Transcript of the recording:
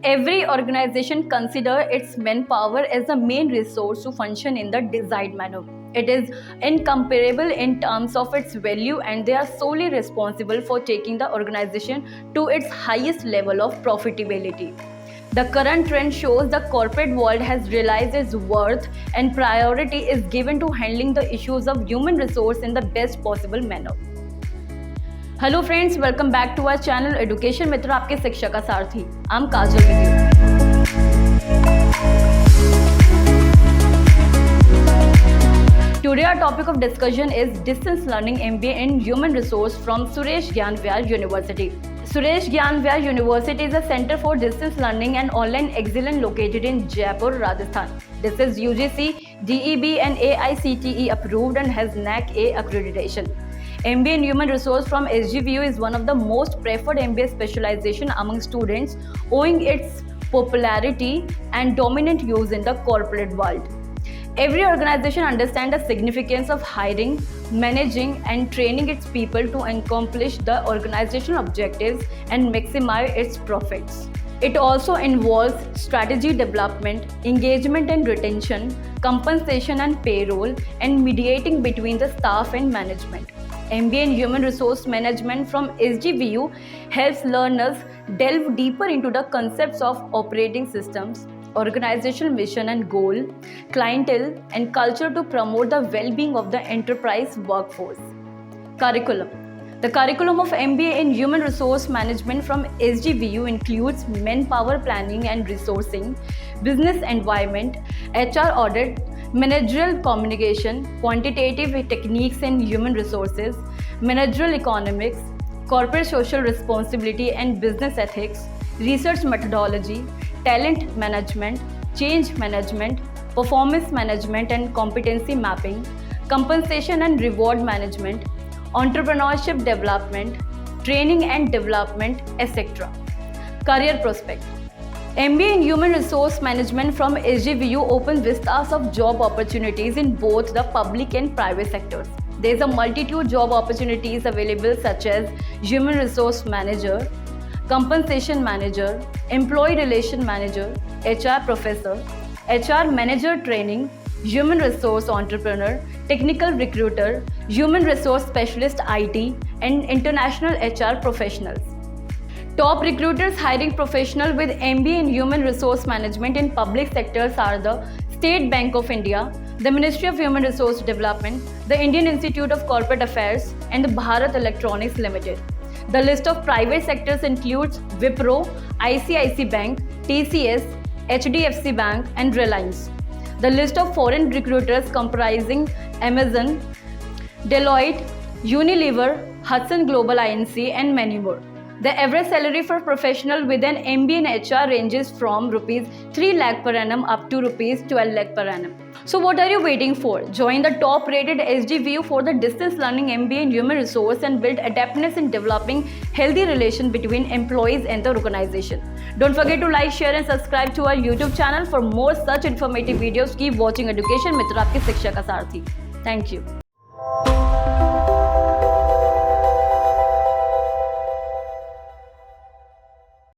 Every organization consider its manpower as the main resource to function in the desired manner. It is incomparable in terms of its value, and they are solely responsible for taking the organization to its highest level of profitability. The current trend shows the corporate world has realized its worth and priority is given to handling the issues of human resource in the best possible manner. Hello friends, welcome back to our channel Education Mitra, आपके शिक्षा का सारथी। I am Kajal with you. Today our topic of discussion is distance learning MBA in human resource from Suresh Gyanvyar University. Suresh Gyanvyar University is a center for distance learning and online excellence located in Jaipur, Rajasthan. This is UGC, DEB and AICTE approved and has NAC A accreditation. MBA in Human Resource from SGVU is one of the most preferred MBA specialization among students owing its popularity and dominant use in the corporate world. Every organization understands the significance of hiring, managing and training its people to accomplish the organizational objectives and maximize its profits. It also involves strategy development, engagement and retention, compensation and payroll, and mediating between the staff and management. MBA in Human Resource Management from SGVU helps learners delve deeper into the concepts of operating systems, organizational mission and goal, clientele, and culture to promote the well-being of the enterprise workforce. Curriculum. The curriculum of MBA in Human Resource Management from SGVU includes manpower planning and resourcing, business environment, HR audit, managerial communication, quantitative techniques in human resources, managerial economics, corporate social responsibility and business ethics, research methodology, talent management, change management, performance management and competency mapping, compensation and reward management, entrepreneurship development, training and development, etc. Career prospect. MBA in Human Resource Management from SGVU opens vistas of job opportunities in both the public and private sectors. There is a multitude job opportunities available such as Human Resource Manager, Compensation Manager, Employee Relation Manager, HR Professor, HR Manager Training, Human Resource Entrepreneur, Technical Recruiter, Human Resource Specialist IT, and International HR Professionals. Top recruiters hiring professionals with MBA in Human Resource Management in public sectors are the State Bank of India, the Ministry of Human Resource Development, the Indian Institute of Corporate Affairs, and the Bharat Electronics Limited. The list of private sectors includes Wipro, ICICI Bank, TCS, HDFC Bank, and Reliance. The list of foreign recruiters comprising Amazon, Deloitte, Unilever, Hudson Global Inc., and many more. The average salary for professional with an MBA in HR ranges from rupees 3 lakh per annum up to rupees 12 lakh per annum. So what are you waiting for? Join the top rated SGVU for the distance learning MBA in Human Resource and build adaptness in developing healthy relation between employees and the organization. Don't forget to like, share and subscribe to our YouTube channel for more such informative videos. Keep watching Education Mitra, आपके शिक्षा का सारथी. Thank you.